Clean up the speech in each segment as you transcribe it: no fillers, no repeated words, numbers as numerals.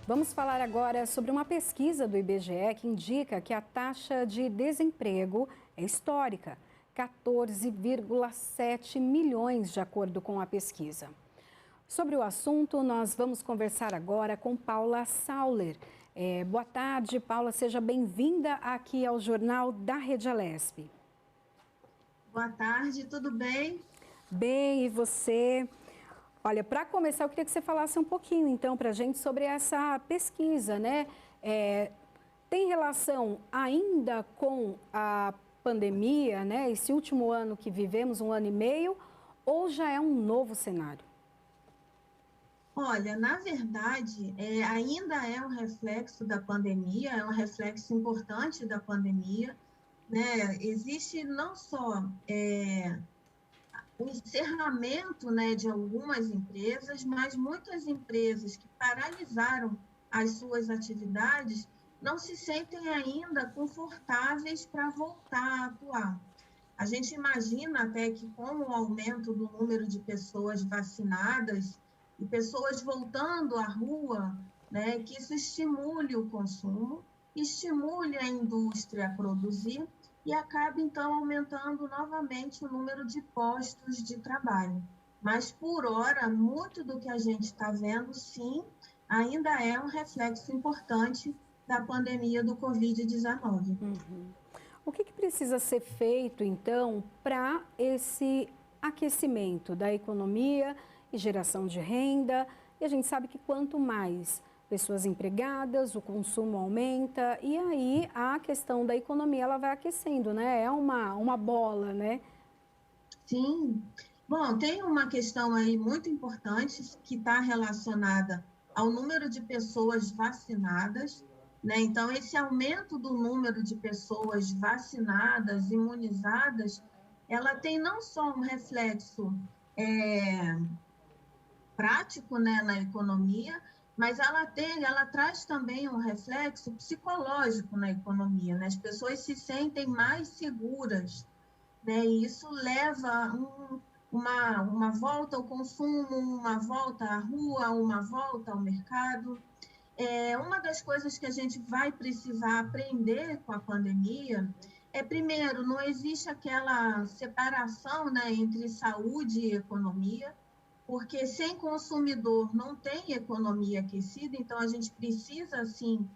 Vamos falar agora sobre uma pesquisa do IBGE que indica que a taxa de desemprego é histórica, 14,7 milhões, de acordo com a pesquisa. Sobre o assunto, nós vamos conversar agora com Paula Sauler. Boa tarde, Paula, seja bem-vinda aqui ao Jornal da Rede Alesp. Boa tarde, tudo bem? Bem, e você? Olha, para começar, eu queria que você falasse um pouquinho, então, para a gente sobre essa pesquisa, né? Tem relação ainda com a pandemia, né? Esse último ano que vivemos, 1 ano e meio, ou já é um novo cenário? Olha, na verdade, ainda é um reflexo da pandemia, é um reflexo importante da pandemia, né? Existe não só o encerramento, né, de algumas empresas, mas muitas empresas que paralisaram as suas atividades não se sentem ainda confortáveis para voltar a atuar. A gente imagina até que com o aumento do número de pessoas vacinadas e pessoas voltando à rua, né, que isso estimule o consumo, estimule a indústria a produzir e acaba, então, aumentando novamente o número de postos de trabalho. Mas, por hora, muito do que a gente está vendo, sim, ainda é um reflexo importante da pandemia do Covid-19. O que precisa ser feito, então, para esse aquecimento da economia e geração de renda? E a gente sabe que quanto mais pessoas empregadas, o consumo aumenta e aí a questão da economia ela vai aquecendo, né? É uma bola, né? Sim. Bom, tem uma questão aí muito importante que está relacionada ao número de pessoas vacinadas, né? Então, esse aumento do número de pessoas vacinadas, imunizadas, ela tem não só um reflexo prático, né, na economia, mas ela traz também um reflexo psicológico na economia, né? As pessoas se sentem mais seguras, né? E isso leva uma volta ao consumo, uma volta à rua, uma volta ao mercado. Uma das coisas que a gente vai precisar aprender com a pandemia primeiro, não existe aquela separação, né, entre saúde e economia, porque sem consumidor não tem economia aquecida, então a gente precisa, assim,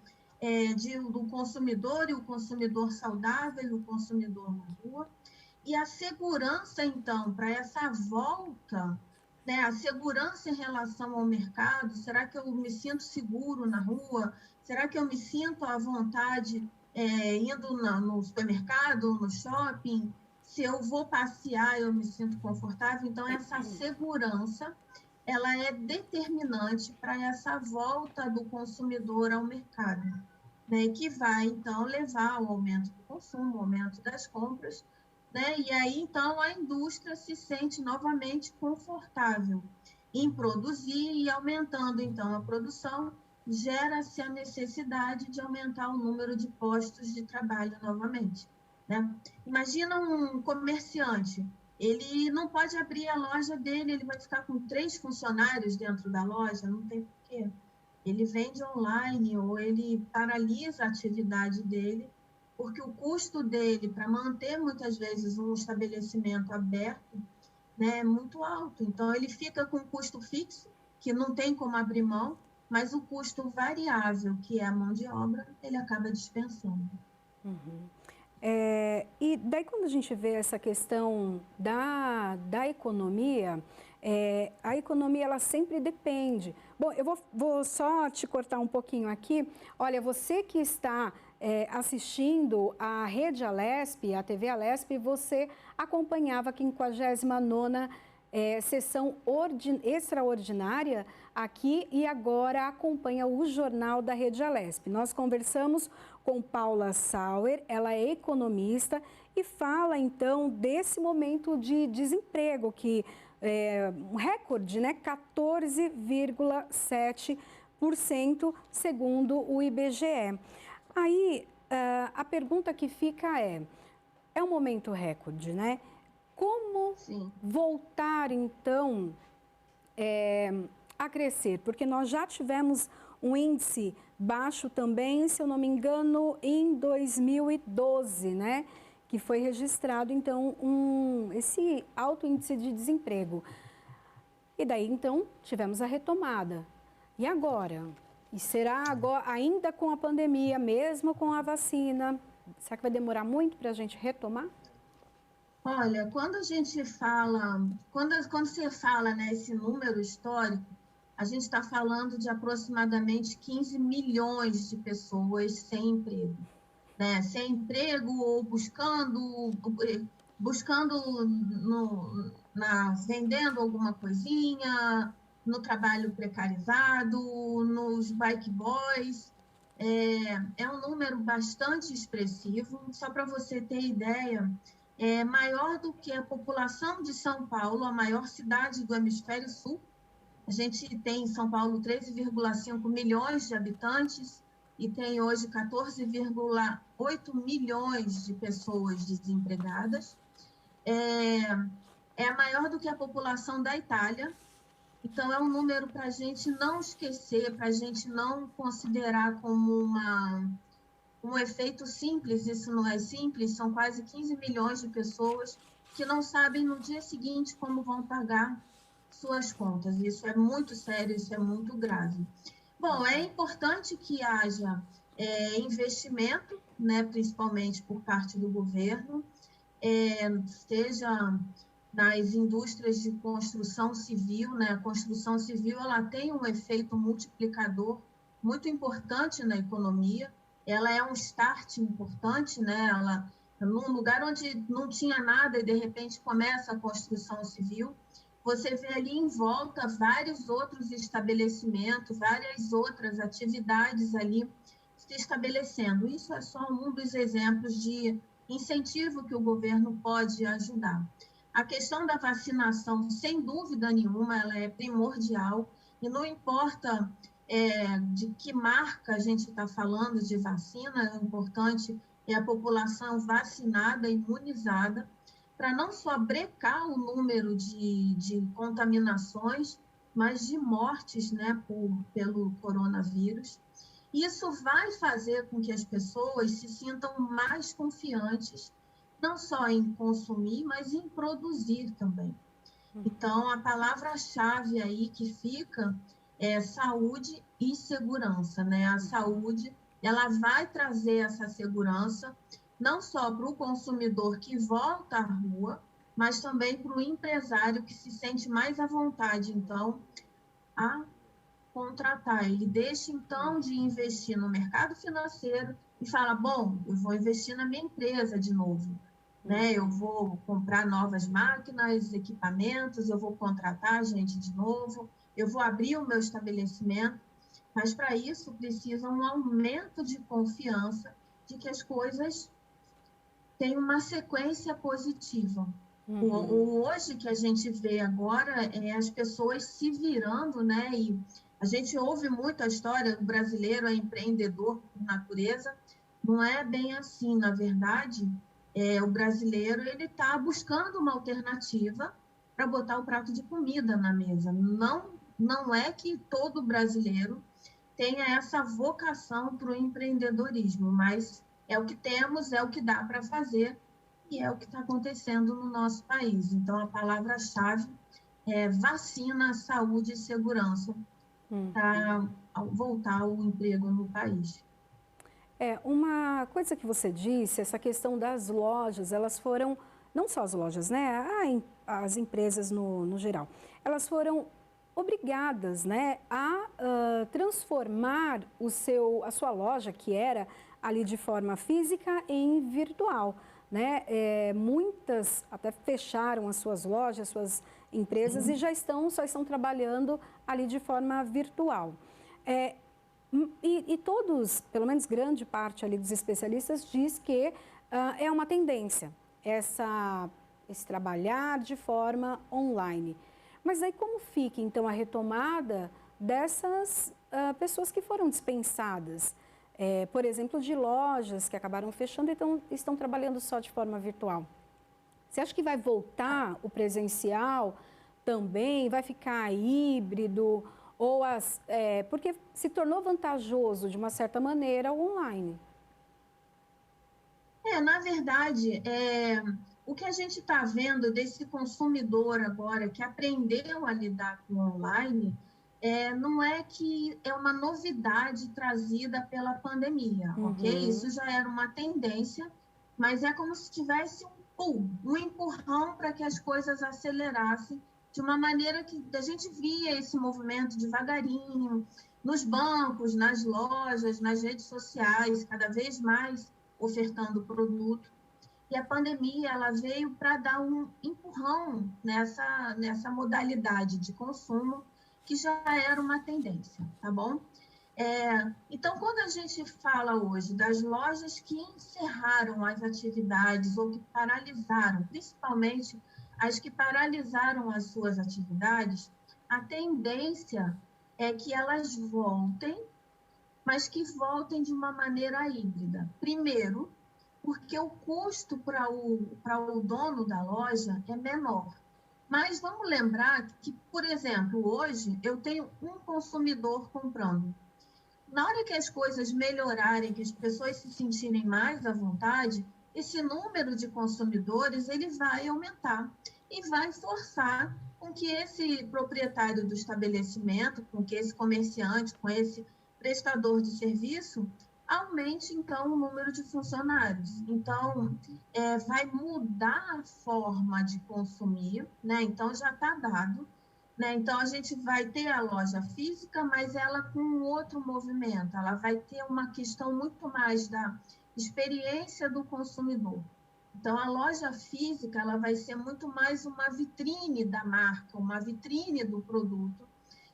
do consumidor e o consumidor saudável e o consumidor na rua. E a segurança, então, para essa volta, né, a segurança em relação ao mercado, será que eu me sinto seguro na rua? Será que eu me sinto à vontade indo no supermercado, no shopping? Se eu vou passear, eu me sinto confortável? Então, essa segurança, ela é determinante para essa volta do consumidor ao mercado, né, que vai, então, levar ao aumento do consumo, ao aumento das compras, né? E aí, então, a indústria se sente novamente confortável em produzir e aumentando, então, a produção, gera-se a necessidade de aumentar o número de postos de trabalho novamente, né? Imagina um comerciante, ele não pode abrir a loja dele, ele vai ficar com 3 funcionários dentro da loja, não tem porquê. Ele vende online ou ele paralisa a atividade dele, porque o custo dele para manter muitas vezes um estabelecimento aberto, né, é muito alto. Então ele fica com um custo fixo, que não tem como abrir mão, mas o custo variável, que é a mão de obra, ele acaba dispensando. E daí quando a gente vê essa questão da economia, a economia ela sempre depende. Bom, eu vou só te cortar um pouquinho aqui. Olha, você que está assistindo a Rede Alesp, a TV Alesp, você acompanhava a 59ª sessão extraordinária aqui e agora acompanha o Jornal da Rede Alesp. Nós conversamos com Paula Sauer, ela é economista e fala então desse momento de desemprego que é um recorde, né? 14,7% segundo o IBGE. Aí a pergunta que fica é um momento recorde, né? Como Sim. voltar, então, a crescer? Porque nós já tivemos um índice baixo também, se eu não me engano, em 2012, né? Que foi registrado, então, esse alto índice de desemprego. E daí, então, tivemos a retomada. E agora? E será agora, ainda com a pandemia, mesmo com a vacina, será que vai demorar muito para a gente retomar? Olha, quando a gente fala, quando você fala, né, esse número histórico, a gente está falando de aproximadamente 15 milhões de pessoas sem emprego, né? Sem emprego ou buscando vendendo alguma coisinha, no trabalho precarizado, nos bike boys. É um número bastante expressivo. Só para você ter ideia, é maior do que a população de São Paulo, a maior cidade do hemisfério sul. A gente tem em São Paulo 13,5 milhões de habitantes e tem hoje 14,8 milhões de pessoas desempregadas. É maior do que a população da Itália. Então, é um número para a gente não esquecer, para a gente não considerar como um efeito simples. Isso não é simples, são quase 15 milhões de pessoas que não sabem no dia seguinte como vão pagar suas contas. Isso é muito sério, isso é muito grave. Bom, é importante que haja investimento, né, principalmente por parte do governo, seja nas indústrias de construção civil, né? A construção civil ela tem um efeito multiplicador muito importante na economia. Ela é um start importante, né? Ela, num lugar onde não tinha nada e de repente começa a construção civil, você vê ali em volta vários outros estabelecimentos, várias outras atividades ali se estabelecendo. Isso é só um dos exemplos de incentivo que o governo pode ajudar. A questão da vacinação, sem dúvida nenhuma, ela é primordial e não importa de que marca a gente está falando de vacina, o importante é a população vacinada, imunizada, para não só brecar o número de contaminações, mas de mortes, né, pelo coronavírus. Isso vai fazer com que as pessoas se sintam mais confiantes, não só em consumir, mas em produzir também. Então, a palavra-chave aí que fica é saúde e segurança, né? A saúde, ela vai trazer essa segurança, não só para o consumidor que volta à rua, mas também para o empresário que se sente mais à vontade, então, a contratar. Ele deixa, então, de investir no mercado financeiro e fala, bom, eu vou investir na minha empresa de novo, né? Eu vou comprar novas máquinas, equipamentos, eu vou contratar gente de novo, eu vou abrir o meu estabelecimento, mas para isso precisa um aumento de confiança de que as coisas têm uma sequência positiva. O hoje que a gente vê agora é as pessoas se virando, né? E a gente ouve muito a história do brasileiro é empreendedor por natureza. Não é bem assim, na verdade. O brasileiro ele está buscando uma alternativa para botar o prato de comida na mesa. Não é que todo brasileiro tenha essa vocação para o empreendedorismo, mas é o que temos, é o que dá para fazer e é o que está acontecendo no nosso país. Então, a palavra-chave é vacina, saúde e segurança para voltar o emprego no país. Uma coisa que você disse, essa questão das lojas, elas foram, não só as lojas, né, as empresas no geral, elas foram obrigadas, né, a transformar a sua loja, que era ali de forma física, em virtual, né? Muitas até fecharam as suas lojas, suas empresas e só estão trabalhando ali de forma virtual. E todos, pelo menos grande parte ali dos especialistas, diz que é uma tendência esse trabalhar de forma online. Mas aí como fica, então, a retomada dessas pessoas que foram dispensadas? Por exemplo, de lojas que acabaram fechando e estão trabalhando só de forma virtual. Você acha que vai voltar o presencial também? Vai ficar híbrido? Ou porque se tornou vantajoso, de uma certa maneira, o online? Na verdade, o que a gente está vendo desse consumidor agora que aprendeu a lidar com o online, não é que é uma novidade trazida pela pandemia, ok? Isso já era uma tendência, mas é como se tivesse um pull, um empurrão para que as coisas acelerassem de uma maneira que a gente via esse movimento devagarinho, nos bancos, nas lojas, nas redes sociais, cada vez mais ofertando produto. E a pandemia ela veio para dar um empurrão nessa modalidade de consumo que já era uma tendência, tá bom? Então, quando a gente fala hoje das lojas que encerraram as atividades ou que paralisaram, principalmente as que paralisaram as suas atividades, a tendência é que elas voltem, mas que voltem de uma maneira híbrida. Primeiro, porque o custo para o dono da loja é menor. Mas vamos lembrar que, por exemplo, hoje eu tenho um consumidor comprando. Na hora que as coisas melhorarem, que as pessoas se sentirem mais à vontade, esse número de consumidores ele vai aumentar e vai forçar com que esse proprietário do estabelecimento, com que esse comerciante, com esse prestador de serviço, aumente, então, o número de funcionários. Então, vai mudar a forma de consumir, né? Então, já está dado. Né? Então, a gente vai ter a loja física, mas ela com um outro movimento. Ela vai ter uma questão muito mais da experiência do consumidor. Então, a loja física ela vai ser muito mais uma vitrine da marca, uma vitrine do produto,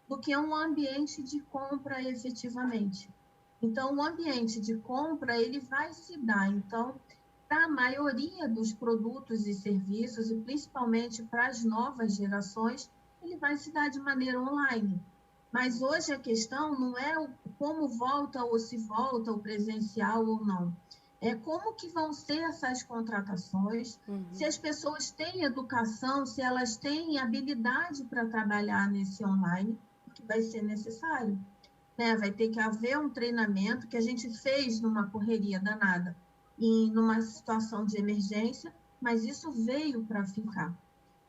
do que um ambiente de compra efetivamente. Então, o ambiente de compra ele vai se dar, então, para a maioria dos produtos e serviços, e principalmente para as novas gerações, ele vai se dar de maneira online. Mas hoje a questão não é como volta ou se volta o presencial ou não. É como que vão ser essas contratações, se as pessoas têm educação, se elas têm habilidade para trabalhar nesse online, que vai ser necessário. Né? Vai ter que haver um treinamento que a gente fez numa correria danada e numa situação de emergência, mas isso veio para ficar.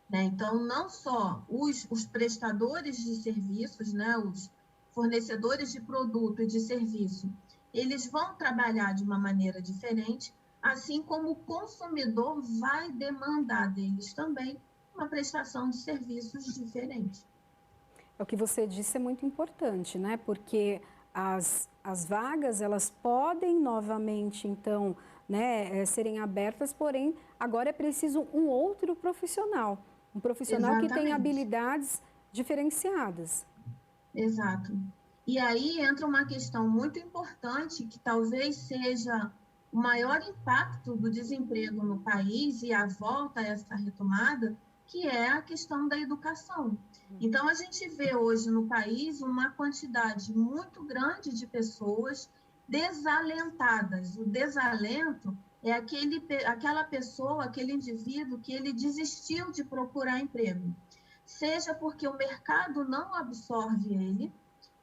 Né? Então, não só os prestadores de serviços, né? Os fornecedores de produto e de serviço, eles vão trabalhar de uma maneira diferente, assim como o consumidor vai demandar deles também uma prestação de serviços diferente. O que você disse é muito importante, né? Porque as vagas, elas podem novamente, então, né, serem abertas, porém, agora é preciso um outro profissional. Um profissional que tem habilidades diferenciadas. Exato. E aí entra uma questão muito importante, que talvez seja o maior impacto do desemprego no país e a volta a essa retomada, que é a questão da educação. Então, a gente vê hoje no país uma quantidade muito grande de pessoas desalentadas. O desalento é aquela pessoa, aquele indivíduo que ele desistiu de procurar emprego. Seja porque o mercado não absorve ele,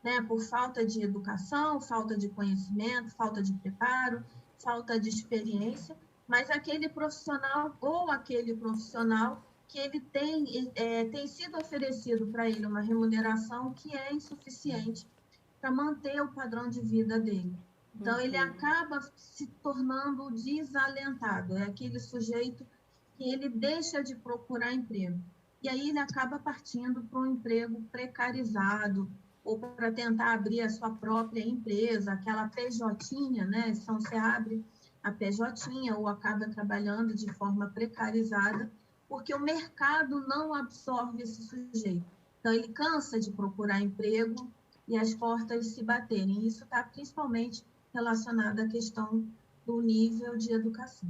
né, por falta de educação, falta de conhecimento, falta de preparo, falta de experiência, mas aquele profissional ou aquele profissional que ele tem sido oferecido para ele uma remuneração que é insuficiente para manter o padrão de vida dele. Então, ele acaba se tornando desalentado, é aquele sujeito que ele deixa de procurar emprego. E aí ele acaba partindo para um emprego precarizado, ou para tentar abrir a sua própria empresa, aquela PJ, né? Então, você abre a PJ ou acaba trabalhando de forma precarizada, porque o mercado não absorve esse sujeito. Então, ele cansa de procurar emprego e as portas se baterem. Isso está principalmente relacionado à questão do nível de educação.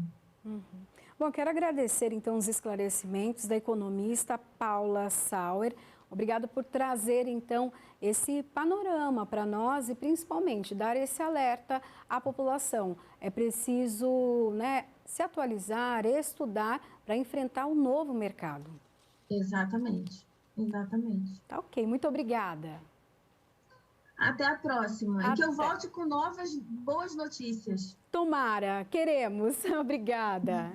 Bom, quero agradecer, então, os esclarecimentos da economista Paula Sauer. Obrigado por trazer, então, esse panorama para nós e, principalmente, dar esse alerta à população. É preciso, né, se atualizar, estudar para enfrentar um novo mercado. Exatamente, exatamente. Tá ok, muito obrigada. Até a próxima. Até. E que eu volte com novas boas notícias. Tomara, queremos. Obrigada.